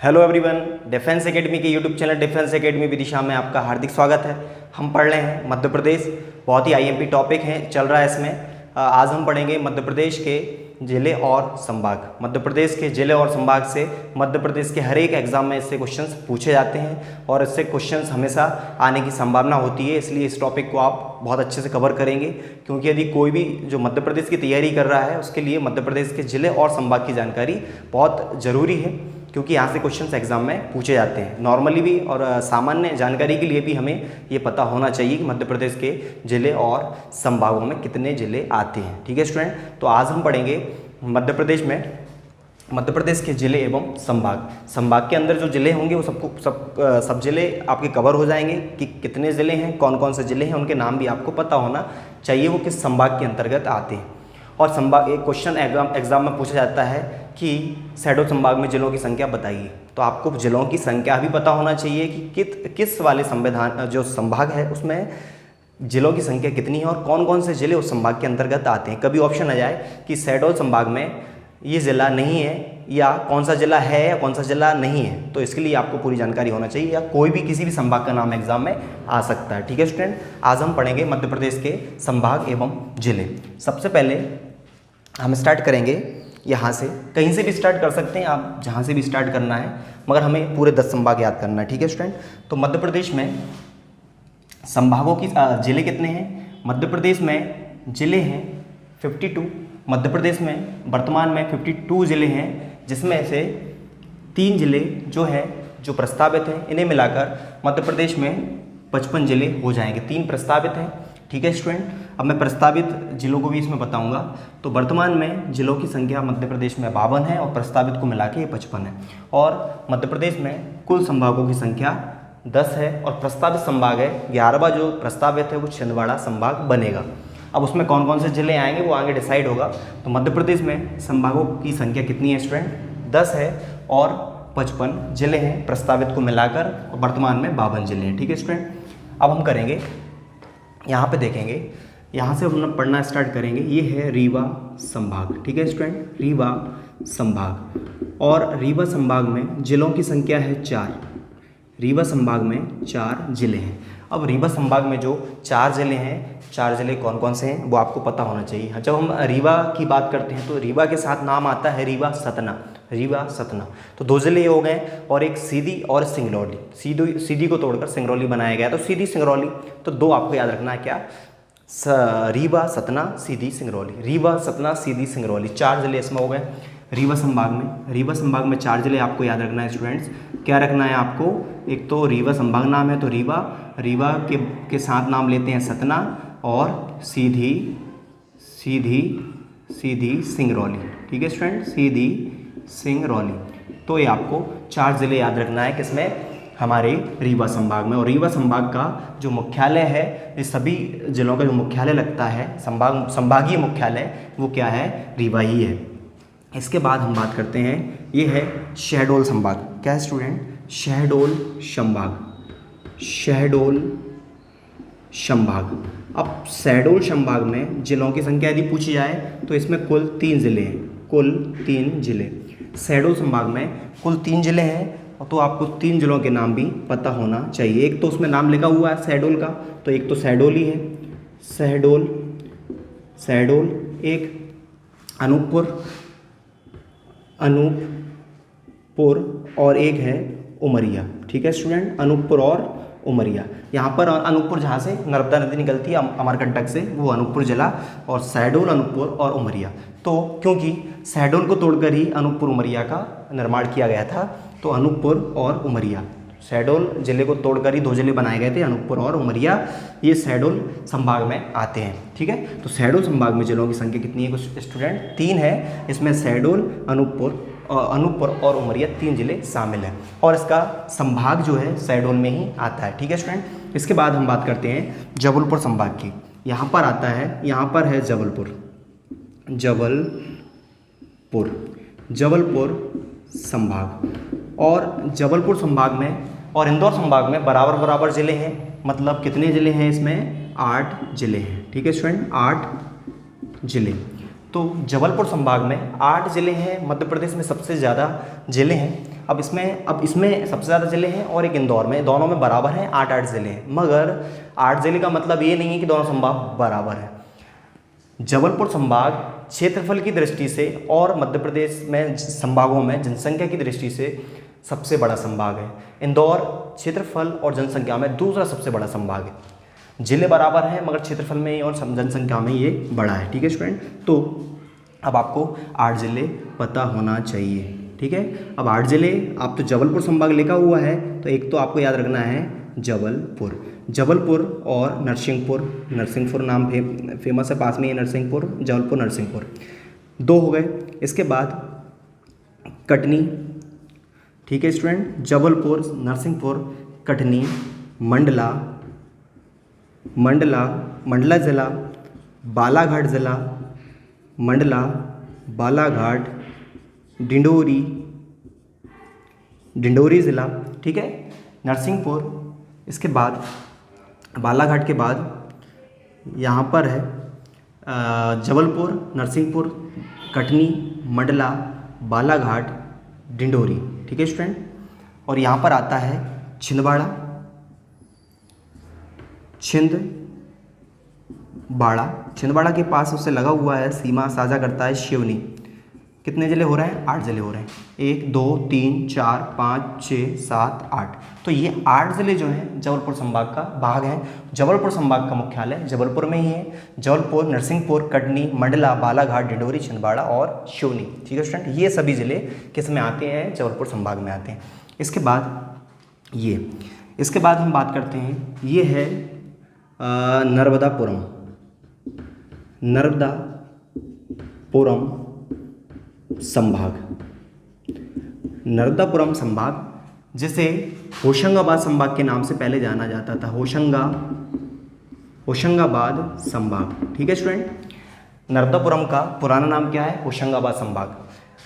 Hello everyone, defence academy के YouTube channel defence academy Vidisha में आपका हार्दिक स्वागत है। हम पढ़ रहे हैं मध्य प्रदेश, बहुत ही आईएमपी टॉपिक है चल रहा है इसमें। आज हम पढ़ेंगे मध्य प्रदेश के जिले और संभाग। मध्य प्रदेश के जिले और संभाग से मध्य प्रदेश के हर एक एग्जाम में इससे क्वेश्चंस पूछे जाते हैं और इससे क्वेश्चंस हमेशा आने की संभावना होती है, इसलिए इस टॉपिक को आप बहुत अच्छे से कवर करेंगे। क्योंकि यदि कोई भी जो मध्य प्रदेश की तैयारी कर रहा है उसके लिए मध्य प्रदेश के जिले और संभाग की जानकारी बहुत ज़रूरी है, क्योंकि यहाँ से क्वेश्चंस एग्जाम में पूछे जाते हैं। नॉर्मली भी और सामान्य जानकारी के लिए भी हमें ये पता होना चाहिए कि मध्य प्रदेश के जिले और संभागों में कितने जिले आते हैं। ठीक है स्टूडेंट, तो आज हम पढ़ेंगे मध्य प्रदेश में मध्य प्रदेश के जिले एवं संभाग। संभाग के अंदर जो जिले होंगे वो सब जिले आपके कवर हो जाएंगे कि कितने ज़िले हैं, कौन कौन से ज़िले हैं, उनके नाम भी आपको पता होना चाहिए वो किस संभाग के अंतर्गत आते हैं। और संभाग एक क्वेश्चन एग्जाम में पूछा जाता है कि शहडोल संभाग में जिलों की संख्या बताइए, तो आपको जिलों की संख्या भी पता होना चाहिए कि किस वाले संविधान जो संभाग है उसमें जिलों की संख्या कितनी है और कौन कौन से जिले उस संभाग के अंतर्गत आते हैं। कभी ऑप्शन आ जाए कि शहडोल संभाग में ये ज़िला नहीं है या कौन सा ज़िला है या कौन सा ज़िला नहीं है, तो इसके लिए आपको पूरी जानकारी होना चाहिए, या कोई भी किसी भी संभाग का नाम एग्जाम में आ सकता है। ठीक है स्टूडेंट, आज हम पढ़ेंगे मध्य प्रदेश के संभाग एवं जिले। सबसे पहले हम स्टार्ट करेंगे यहाँ से, कहीं से भी स्टार्ट कर सकते हैं आप, जहाँ से भी स्टार्ट करना है, मगर हमें पूरे 10 संभाग याद करना है। ठीक है स्टूडेंट, तो मध्य प्रदेश में संभागों की जिले कितने हैं? मध्य प्रदेश में जिले हैं 52। मध्य प्रदेश में वर्तमान में 52 जिले हैं, जिसमें से 3 जिले जो हैं जो प्रस्तावित हैं, इन्हें मिलाकर मध्य प्रदेश में 55 जिले हो जाएंगे। 3 प्रस्तावित हैं। ठीक है स्टूडेंट, अब मैं प्रस्तावित जिलों को भी इसमें बताऊंगा। तो वर्तमान में जिलों की संख्या मध्य प्रदेश में 52 है और प्रस्तावित को मिला के ये 55 है। और मध्य प्रदेश में कुल संभागों की संख्या 10 है और प्रस्तावित संभाग है 11वां जो प्रस्तावित है वो छिंदवाड़ा संभाग बनेगा। अब उसमें कौन कौन से जिले आएंगे वो आगे डिसाइड होगा। तो मध्य प्रदेश में संभागों की संख्या कितनी है स्टूडेंट? 10 है और 55 जिले हैं प्रस्तावित को मिलाकर, और वर्तमान में 52 जिले हैं। ठीक है स्टूडेंट, अब हम करेंगे यहाँ पे देखेंगे, यहाँ से हम पढ़ना स्टार्ट करेंगे। ये है रीवा संभाग। ठीक है स्टूडेंट, रीवा संभाग, और रीवा संभाग में जिलों की संख्या है 4। रीवा संभाग में 4 जिले हैं। अब रीवा संभाग में जो 4 जिले हैं, 4 जिले कौन कौन से हैं वो आपको पता होना चाहिए। जब हम रीवा की बात करते हैं तो रीवा के साथ नाम आता है रीवा सतना। रीवा सतना, तो 2 जिले हो गए, और एक सीधी और सिंगरौली। सीधी को तोड़कर सिंगरौली बनाया गया, तो सीधी सिंगरौली, तो 2 आपको याद रखना है क्या? रीवा सतना सीधी सिंगरौली। रीवा सतना सीधी सिंगरौली 4 जिले इसमें हो गए रीवा संभाग में। रीवा संभाग में 4 जिले आपको याद रखना है स्टूडेंट्स। क्या रखना है आपको? एक तो रीवा संभाग नाम है तो रीवा के साथ नाम लेते हैं सतना, और सीधी सिंगरौली। ठीक है स्टूडेंट, सीधी सिंगरौली। तो ये आपको 4 जिले याद रखना है किसमें? हमारे रीवा संभाग में। और रीवा संभाग का जो मुख्यालय है, इस सभी जिलों का जो मुख्यालय लगता है, संभागीय मुख्यालय, वो क्या है? रीवा ही है। इसके बाद हम बात करते हैं, ये है शहडोल संभाग। क्या है स्टूडेंट? शहडोल संभाग। शहडोल संभाग। अब शहडोल संभाग में जिलों की संख्या यदि पूछी जाए तो इसमें कुल 3 जिले हैं। कुल 3 जिले शहडोल संभाग में कुल 3 जिले हैं, तो आपको 3 जिलों के नाम भी पता होना चाहिए। एक तो उसमें नाम लिखा हुआ है शहडोल का, तो एक तो शहडोल ही है, शहडोल। एक अनूपपुर, और एक है उमरिया। ठीक है स्टूडेंट, अनूपपुर और उमरिया। यहाँ पर अनूपपुर जहाँ से नर्मदा नदी निकलती है अमरकंटक से, वो अनूपपुर जिला, और शहडोल, अनूपपुर और उमरिया। तो क्योंकि शहडोल को तोड़कर ही अनूपपुर उमरिया का निर्माण किया गया था, तो अनूपपुर और उमरिया, शहडोल जिले को तोड़कर ही 2 जिले बनाए गए थे, अनूपपुर और उमरिया। ये शहडोल संभाग में आते हैं। ठीक है, तो शहडोल संभाग में जिलों की संख्या कितनी है कुछ स्टूडेंट? 3 है। इसमें शहडोल, अनूपपुर और उमरिया 3 जिले शामिल हैं, और इसका संभाग जो है शहडोल में ही आता है। ठीक है स्टूडेंट, इसके बाद हम बात करते हैं जबलपुर संभाग की। यहाँ पर आता है, यहाँ पर है जबलपुर संभाग। और जबलपुर संभाग में और इंदौर संभाग में बराबर जिले हैं। मतलब कितने जिले हैं इसमें? 8 जिले हैं। ठीक है स्टूडेंट, 8 जिले। तो जबलपुर संभाग में 8 जिले हैं। मध्य प्रदेश में सबसे ज़्यादा जिले हैं। अब इसमें सबसे ज़्यादा ज़िले हैं और एक इंदौर में, दोनों में बराबर हैं, 8 ज़िले हैं। मगर 8 ज़िले का मतलब ये नहीं है कि दोनों संभाग बराबर हैं। जबलपुर संभाग क्षेत्रफल की दृष्टि से और मध्य प्रदेश में संभागों में जनसंख्या की दृष्टि से सबसे बड़ा संभाग है। इंदौर क्षेत्रफल और जनसंख्या में दूसरा सबसे बड़ा संभाग है। जिले बराबर हैं मगर क्षेत्रफल में और जनसंख्या में ये बड़ा है। ठीक है स्टूडेंट, तो अब आपको 8 ज़िले पता होना चाहिए। ठीक है, अब 8 ज़िले, आप तो जबलपुर संभाग लिखा हुआ है तो एक तो आपको याद रखना है जबलपुर और नरसिंहपुर नाम फेमस है, पास में ये नरसिंहपुर, जबलपुर नरसिंहपुर 2 हो गए। इसके बाद कटनी। ठीक है स्टूडेंट, जबलपुर, नरसिंहपुर, कटनी, मंडला ज़िला, बालाघाट ज़िला, बालाघाट, डिंडोरी ज़िला। ठीक है, नरसिंहपुर, इसके बाद बालाघाट के बाद यहाँ पर है जबलपुर, नरसिंहपुर, कटनी, मंडला, बालाघाट, डिंडोरी। ठीक है स्टूडेंट, और यहाँ पर आता है छिंदवाड़ा के पास उससे लगा हुआ है, सीमा साझा करता है सिवनी। कितने ज़िले हो रहे हैं? 8 ज़िले हो रहे हैं। 1 2 3 4 5 6 7 8। तो ये 8 ज़िले जो हैं जबलपुर संभाग का भाग हैं। जबलपुर संभाग का मुख्यालय जबलपुर में ही है। जबलपुर, नरसिंहपुर, कटनी, मंडला, बालाघाट, डिंडोरी, छिंदवाड़ा और सिवनी। ठीक है स्टूडेंट, ये सभी ज़िले किस में आते हैं? जबलपुर संभाग में आते हैं। इसके बाद हम बात करते हैं, ये है नर्मदापुरम संभाग, जिसे होशंगाबाद संभाग के नाम से पहले जाना जाता था। होशंगाबाद संभाग। ठीक है स्टूडेंट, नर्मदापुरम का पुराना नाम क्या है? होशंगाबाद संभाग।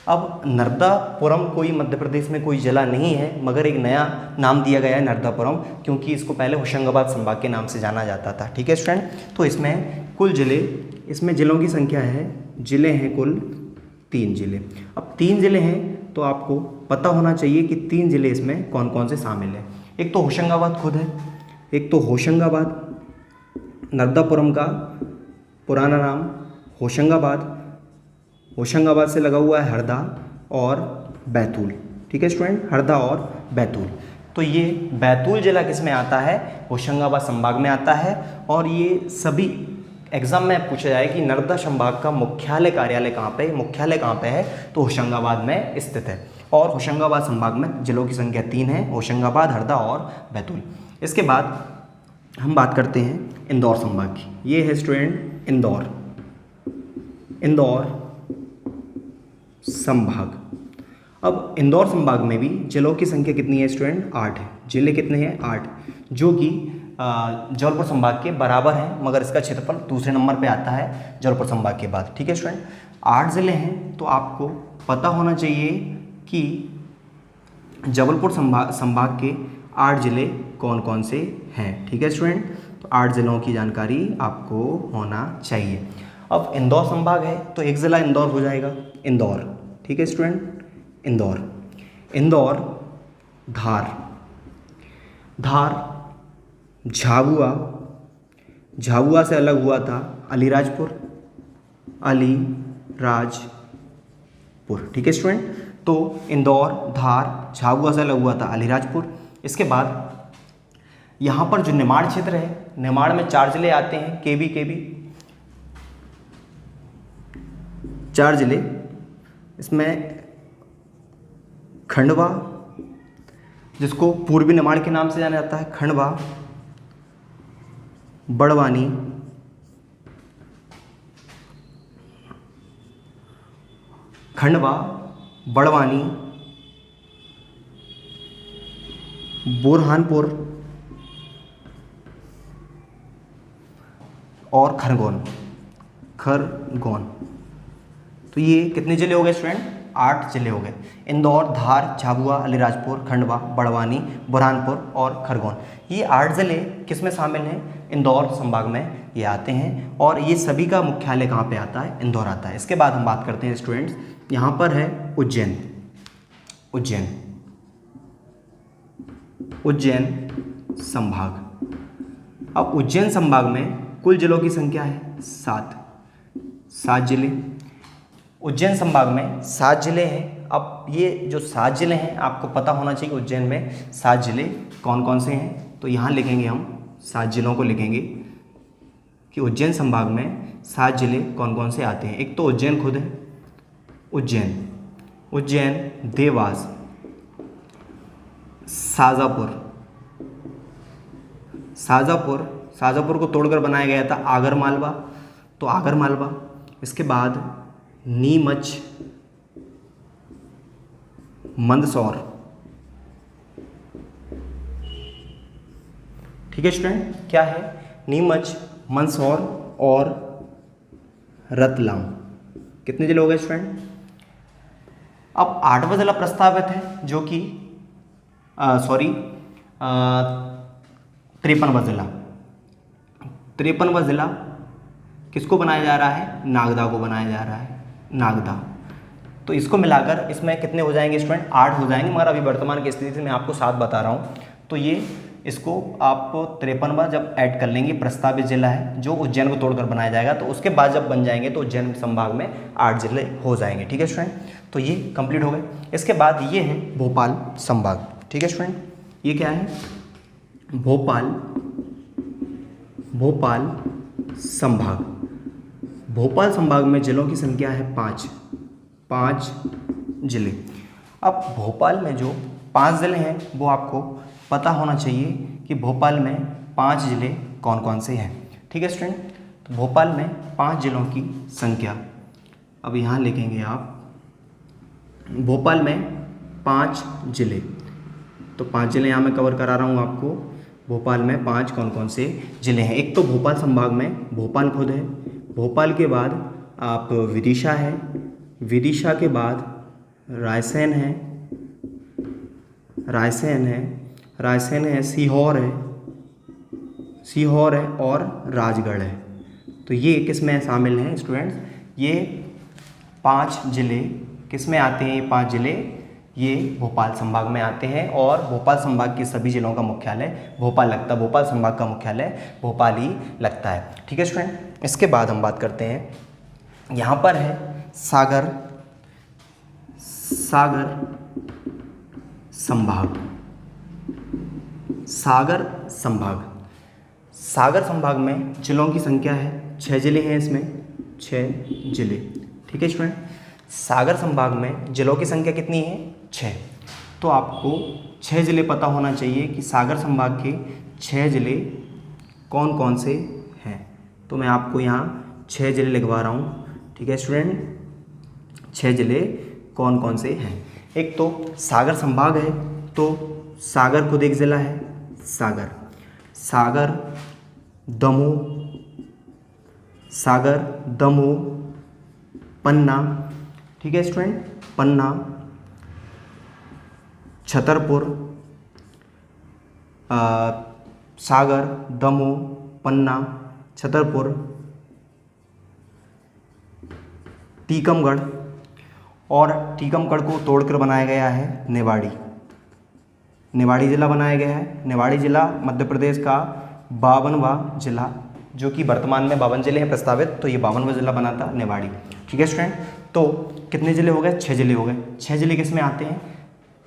अब नर्मदापुरम कोई मध्य प्रदेश में कोई जिला नहीं है, मगर एक नया नाम दिया गया है नर्मदापुरम, क्योंकि इसको पहले होशंगाबाद संभाग के नाम से जाना जाता था। ठीक है स्टूडेंट, तो इसमें कुल जिलों की संख्या है, जिले हैं कुल 3 ज़िले। अब 3 ज़िले हैं तो आपको पता होना चाहिए कि 3 ज़िले इसमें कौन कौन से शामिल हैं। एक तो होशंगाबाद खुद है, एक तो होशंगाबाद, नर्मदापुरम का पुराना नाम होशंगाबाद से लगा हुआ है हरदा और बैतूल। ठीक है स्टूडेंट, हरदा और बैतूल। तो ये बैतूल जिला किस में आता है? होशंगाबाद संभाग में आता है। और ये सभी एग्जाम में पूछा जाए कि नर्मदा संभाग का मुख्यालय कहाँ पे है? तो होशंगाबाद में स्थित है। और होशंगाबाद संभाग में जिलों की संख्या 3 है, होशंगाबाद, हरदा और बैतूल। इसके बाद हम बात करते हैं इंदौर संभाग की। ये है स्टूडेंट इंदौर संभाग। अब इंदौर संभाग में भी जिलों की संख्या कितनी है स्टूडेंट? 8 है। जिले कितने हैं? 8, जो कि जबलपुर संभाग के बराबर हैं, मगर इसका क्षेत्रफल दूसरे नंबर पे आता है जबलपुर संभाग के बाद। ठीक है स्टूडेंट, 8 ज़िले हैं तो आपको पता होना चाहिए कि जबलपुर संभाग के 8 ज़िले कौन कौन से हैं। ठीक है स्टूडेंट, तो 8 ज़िलों की जानकारी आपको होना चाहिए। अब इंदौर संभाग है तो एक ज़िला इंदौर हो जाएगा, इंदौर। ठीक है स्टूडेंट, इंदौर, धार, झाबुआ से अलग हुआ था अलीराजपुर। ठीक है स्टूडेंट, तो इंदौर, धार, झाबुआ से अलग हुआ था अलीराजपुर। इसके बाद यहाँ पर जो निमाड़ क्षेत्र है, निमाड़ में 4 ज़िले आते हैं, केबी 4 ज़िले। इसमें खंडवा, जिसको पूर्वी निमाड़ के नाम से जाना जाता है, खंडवा, बड़वानी, बुरहानपुर और खरगोन। तो ये कितने ज़िले हो गए स्टूडेंट? 8 ज़िले हो गए। इंदौर, धार, झाबुआ, अलीराजपुर, खंडवा, बड़वानी, बुरहानपुर और खरगोन। ये 8 ज़िले किस में शामिल हैं? इंदौर संभाग में ये आते हैं। और ये सभी का मुख्यालय कहाँ पे आता है? इंदौर आता है। इसके बाद हम बात करते हैं स्टूडेंट्स, यहाँ पर है उज्जैन। उज्जैन संभाग। अब उज्जैन संभाग में कुल जिलों की संख्या है 7 जिले। उज्जैन संभाग में 7 जिले हैं। अब ये जो 7 जिले हैं आपको पता होना चाहिए उज्जैन में 7 जिले कौन कौन से हैं। तो यहाँ लिखेंगे हम 7 जिलों को लिखेंगे कि उज्जैन संभाग में 7 जिले कौन कौन से आते हैं। एक तो उज्जैन खुद है, उज्जैन, देवास, शाजापुर को तोड़कर बनाया गया था आगरमालवा, तो आगरमालवा। इसके बाद नीमच, मंदसौर। ठीक है स्टूडेंट, क्या है? नीमच, मंदसौर और रतलाम। कितने जिले हो गए स्टूडेंट? अब 8वां जिला प्रस्तावित है जो कि 53वां जिला किसको बनाया जा रहा है? नागदा को बनाया जा रहा है, नागदा। तो इसको मिलाकर इसमें कितने हो जाएंगे स्टूडेंट? 8 हो जाएंगे, मगर अभी वर्तमान की स्थिति से मैं आपको 7 बता रहा हूँ। तो ये इसको आप 53वां जब ऐड कर लेंगे, प्रस्तावित जिला है जो उज्जैन को तोड़कर बनाया जाएगा, तो उसके बाद जब बन जाएंगे तो उज्जैन संभाग में 8 जिले हो जाएंगे। ठीक है स्टूडेंट, तो ये कंप्लीट हो गए। इसके बाद ये है भोपाल संभाग। ठीक है स्टूडेंट, ये क्या है? भोपाल संभाग। भोपाल संभाग में जिलों की संख्या है 5 जिले। अब भोपाल में जो 5 जिले हैं वो आपको पता होना चाहिए कि भोपाल में 5 जिले कौन कौन से हैं। ठीक है स्टूडेंट, तो भोपाल में 5 जिलों की संख्या अब यहाँ लिखेंगे आप। भोपाल में 5 जिले, तो 5 जिले यहाँ मैं कवर करा रहा हूँ आपको। भोपाल में 5 कौन कौन से जिले हैं। एक तो भोपाल संभाग में भोपाल खुद है, भोपाल के बाद आप विदिशा है, विदिशा के बाद रायसेन है, सीहोर है और राजगढ़ है। तो ये किस में शामिल हैं स्टूडेंट्स? ये 5 जिले किस में आते हैं? ये 5 जिले ये भोपाल संभाग में आते हैं और भोपाल संभाग के सभी जिलों का मुख्यालय भोपाल लगता है। भोपाल संभाग का मुख्यालय भोपाल ही लगता है। ठीक है स्टूडेंट, इसके बाद हम बात करते हैं, यहाँ पर है सागर संभाग। सागर संभाग में जिलों की संख्या है 6 जिले हैं, इसमें 6 जिले। ठीक है स्टूडेंट, सागर संभाग में जिलों की संख्या कितनी है? 6। तो आपको 6 जिले पता होना चाहिए कि सागर संभाग के 6 जिले कौन कौन से हैं। तो मैं आपको यहाँ 6 जिले लिखवा रहा हूँ। ठीक है स्टूडेंट, 6 जिले कौन कौन से हैं। एक तो सागर संभाग है, तो सागर खुद एक ज़िला है, सागर, दमोह, पन्ना। ठीक है स्टूडेंट, पन्ना, छतरपुर, सागर, दमोह, पन्ना, छतरपुर, टीकमगढ़, और टीकमगढ़ को तोड़कर बनाया गया है निवाड़ी जिला बनाया गया है। निवाड़ी जिला मध्य प्रदेश का 52वां जिला, जो कि वर्तमान में 52 जिले हैं प्रस्तावित, तो ये 52वां जिला बना था निवाड़ी। ठीक है स्टूडेंट, तो कितने जिले हो गए? 6 जिले हो गए। 6 जिले किस में आते हैं?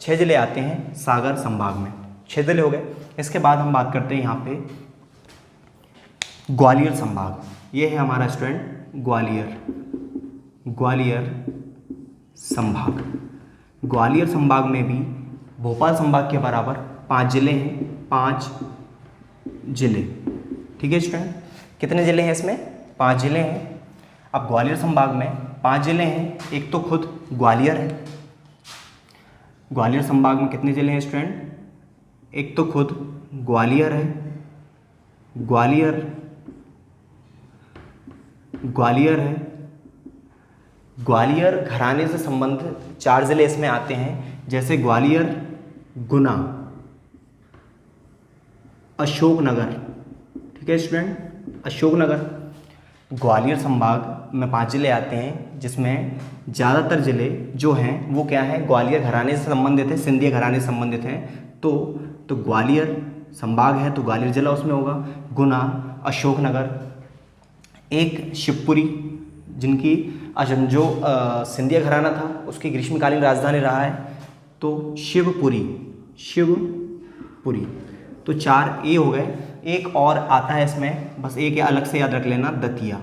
6 जिले आते हैं सागर संभाग में। 6 जिले हो गए। इसके बाद हम बात करते हैं यहाँ पे ग्वालियर संभाग। ये है हमारा स्टूडेंट ग्वालियर संभाग। ग्वालियर संभाग में भी भोपाल संभाग के बराबर 5 जिले हैं, 5 जिले। ठीक है स्टूडेंट, कितने जिले हैं इसमें? 5 जिले हैं। अब ग्वालियर संभाग में 5 जिले हैं। एक तो खुद ग्वालियर है। ग्वालियर संभाग में कितने जिले हैं स्टूडेंट? एक तो खुद ग्वालियर है, ग्वालियर घराने से संबंधित 4 जिले इसमें आते हैं, जैसे ग्वालियर, गुना, अशोकनगर। ठीक है स्टूडेंट, अशोकनगर। ग्वालियर संभाग में 5 जिले आते हैं, जिसमें ज़्यादातर ज़िले जो हैं वो क्या हैं, ग्वालियर घराने से संबंधित हैं, सिंधिया घराने से संबंधित हैं। तो ग्वालियर संभाग है तो ग्वालियर जिला उसमें होगा। गुना, अशोकनगर, एक शिवपुरी, जिनकी जो सिंधिया घराना था उसकी ग्रीष्मकालीन राजधानी रहा है, तो शिवपुरी। तो 4 ए हो गए। एक और आता है इसमें, बस एक अलग से याद रख लेना, दतिया।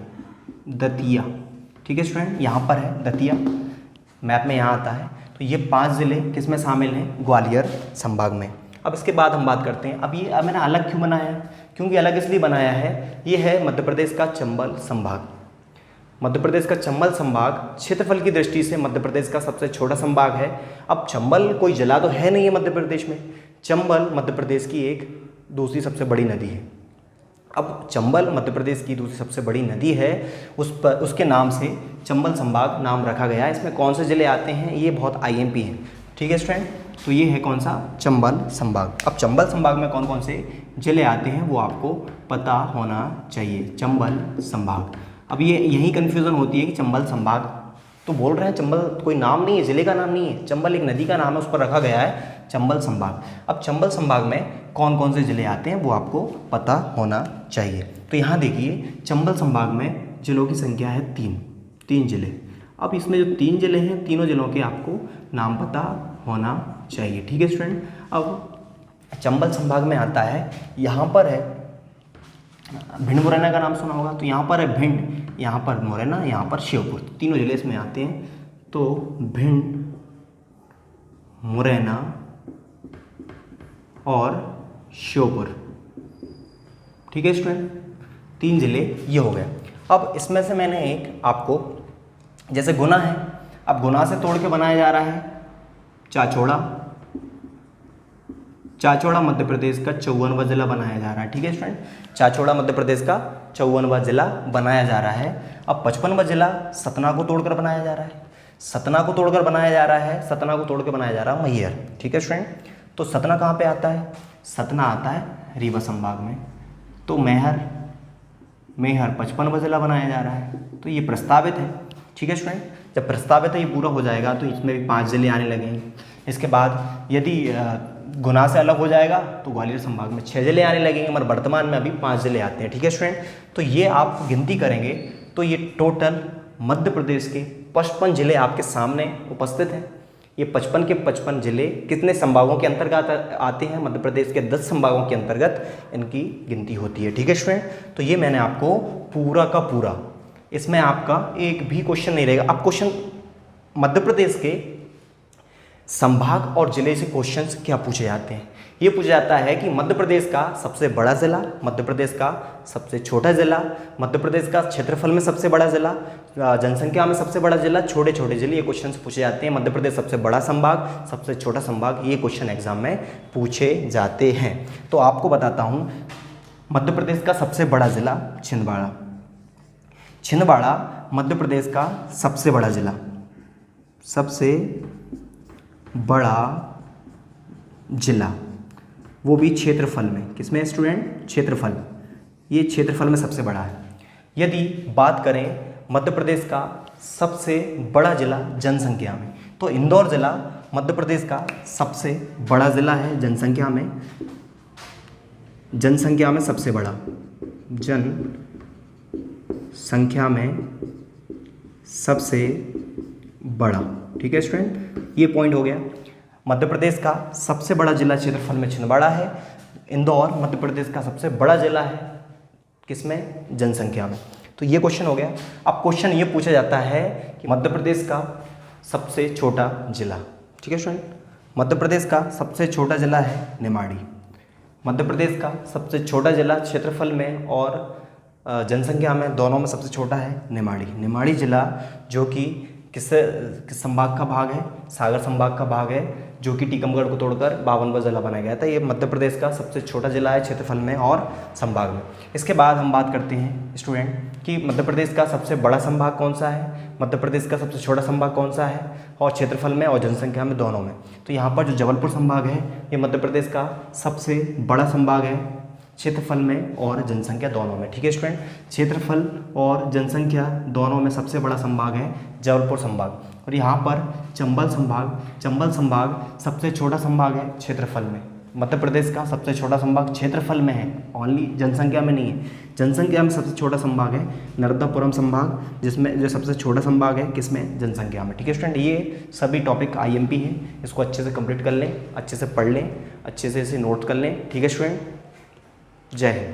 ठीक है स्टूडेंट, यहाँ पर है दतिया, मैप में यहाँ आता है। तो ये 5 ज़िले किस में शामिल हैं, ग्वालियर संभाग में। अब इसके बाद हम बात करते हैं, अब ये मैंने अलग क्यों बनाया है, क्योंकि अलग इसलिए बनाया है, ये है मध्य प्रदेश का चंबल संभाग। मध्य प्रदेश का चंबल संभाग क्षेत्रफल की दृष्टि से मध्य प्रदेश का सबसे छोटा संभाग है। अब चंबल कोई जिला तो है नहीं है मध्य प्रदेश में, चंबल मध्य प्रदेश की एक दूसरी सबसे बड़ी नदी है। अब चंबल मध्य प्रदेश की दूसरी सबसे बड़ी नदी है, उसके नाम से चंबल संभाग नाम रखा गया है। इसमें कौन से ज़िले आते हैं, ये बहुत आईएमपी है। ठीक है स्टूडेंट, तो ये है कौन सा, चंबल संभाग। अब चंबल संभाग में कौन कौन से ज़िले आते हैं वो आपको पता होना चाहिए। चंबल संभाग, अब ये यही कन्फ्यूज़न होती है कि चंबल संभाग तो बोल रहे हैं, चंबल कोई नाम नहीं है, ज़िले का नाम नहीं है, चंबल एक नदी का नाम है, उस पर रखा गया है चंबल संभाग। अब चंबल संभाग में कौन कौन से ज़िले आते हैं वो आपको पता होना चाहिए। तो यहाँ देखिए, चंबल संभाग में ज़िलों की संख्या है 3 ज़िले। अब इसमें जो 3 ज़िले हैं, तीनों ज़िलों के आपको नाम पता होना चाहिए। ठीक है स्टूडेंट, अब चंबल संभाग में आता है, यहाँ पर है भिंड मुरैना का नाम सुना होगा, तो यहाँ पर है भिंड, यहाँ पर मुरैना, यहाँ पर शिवपुर, तीनों जिले इसमें आते हैं। तो भिंड, मुरैना और श्योपुर। ठीक है स्टूडेंट, 3 जिले ये हो गए। अब इसमें से मैंने एक आपको, जैसे गुना है, अब गुना से तोड़ के बनाया जा रहा है चाचौड़ा मध्य प्रदेश का 54वां जिला बनाया जा रहा है। ठीक है स्टूडेंट, चाचौड़ा मध्य प्रदेश का 54वां जिला बनाया जा रहा है। अब 55वां जिला सतना को तोड़कर बनाया जा रहा है, सतना को तोड़ के बनाया जा रहा है मैहर। ठीक है स्टूडेंट, तो सतना कहाँ पे आता है, सतना आता है रीवा संभाग में। तो मैहर 55वां जिला बनाया जा रहा है, तो ये प्रस्तावित है। ठीक है स्टूडेंट, जब प्रस्तावित है ये पूरा हो जाएगा तो इसमें भी 5 जिले आने लगेंगे। इसके बाद यदि गुना से अलग हो जाएगा तो ग्वालियर संभाग में 6 जिले आने लगेंगे, मगर वर्तमान में अभी 5 जिले आते हैं। ठीक है स्टूडेंट, तो ये आप गिनती करेंगे तो ये टोटल मध्य प्रदेश के 55 जिले आपके सामने उपस्थित हैं। ये 55 के 55 जिले कितने संभागों के अंतर्गत आते हैं, मध्य प्रदेश के 10 संभागों के अंतर्गत इनकी गिनती होती है। ठीक है स्टूडेंट, तो ये मैंने आपको पूरा का पूरा, इसमें आपका एक भी क्वेश्चन नहीं रहेगा। अब क्वेश्चन मध्य प्रदेश के संभाग और जिले से क्वेश्चंस क्या पूछे जाते हैं, ये पूछा जाता है कि मध्य प्रदेश का सबसे बड़ा जिला, मध्य प्रदेश का सबसे छोटा जिला, मध्य प्रदेश का क्षेत्रफल में सबसे बड़ा जिला, जनसंख्या में सबसे बड़ा जिला, छोटे छोटे जिले, ये क्वेश्चंस पूछे जाते हैं। मध्य प्रदेश सबसे बड़ा संभाग, सबसे छोटा संभाग, ये क्वेश्चन एग्जाम में पूछे जाते हैं। तो आपको बताता हूँ, मध्य प्रदेश का सबसे बड़ा जिला छिंदवाड़ा मध्य प्रदेश का सबसे बड़ा जिला, सबसे बड़ा जिला, वो भी क्षेत्रफल में। किसमें स्टूडेंट, क्षेत्रफल, ये क्षेत्रफल में सबसे बड़ा है। यदि बात करें मध्य प्रदेश का सबसे बड़ा जिला जनसंख्या में, तो इंदौर जिला मध्य प्रदेश का सबसे बड़ा जिला है जनसंख्या में, सबसे बड़ा, जनसंख्या में सबसे बड़ा। ठीक है स्टूडेंट, ये पॉइंट हो गया। मध्य प्रदेश का सबसे बड़ा जिला क्षेत्रफल में छिंदवाड़ा है। इंदौर मध्य प्रदेश का सबसे बड़ा जिला है, किसमें, जनसंख्या में। तो ये क्वेश्चन हो गया। अब क्वेश्चन ये पूछा जाता है कि मध्य प्रदेश का सबसे छोटा जिला। ठीक है स्टूडेंट, मध्य प्रदेश का सबसे छोटा जिला है निमाड़ी। मध्य प्रदेश का सबसे छोटा जिला क्षेत्रफल में और जनसंख्या में, दोनों में सबसे छोटा है निमाड़ी जिला, जो कि किस संभाग का भाग है, सागर संभाग का भाग है, जो कि टीकमगढ़ को तोड़कर 52वां जिला बनाया गया था। ये मध्य प्रदेश का सबसे छोटा जिला है क्षेत्रफल में और संभाग में। इसके बाद हम बात करते हैं स्टूडेंट कि मध्य प्रदेश का सबसे बड़ा संभाग कौन सा है, मध्य प्रदेश का सबसे छोटा संभाग कौन सा है, और क्षेत्रफल में और जनसंख्या में, दोनों में। तो यहाँ पर जो जबलपुर संभाग है ये मध्य प्रदेश का सबसे बड़ा संभाग है, क्षेत्रफल में और जनसंख्या दोनों में। ठीक है स्टूडेंट, क्षेत्रफल और जनसंख्या दोनों में सबसे बड़ा संभाग है जबलपुर संभाग, और यहाँ पर चंबल संभाग सबसे छोटा संभाग है क्षेत्रफल में। मध्य प्रदेश का सबसे छोटा संभाग क्षेत्रफल में है, ओनली जनसंख्या में नहीं है। जनसंख्या में सबसे छोटा संभाग है नर्मदापुरम संभाग, जिसमें जो सबसे छोटा संभाग है किसमें, जनसंख्या में। ठीक है स्टूडेंट, ये सभी टॉपिक आईएमपी हैं, इसको अच्छे से कंप्लीट कर लें, अच्छे से पढ़ लें, अच्छे से इसे नोट कर लें। ठीक है स्टूडेंट, जय हिंद।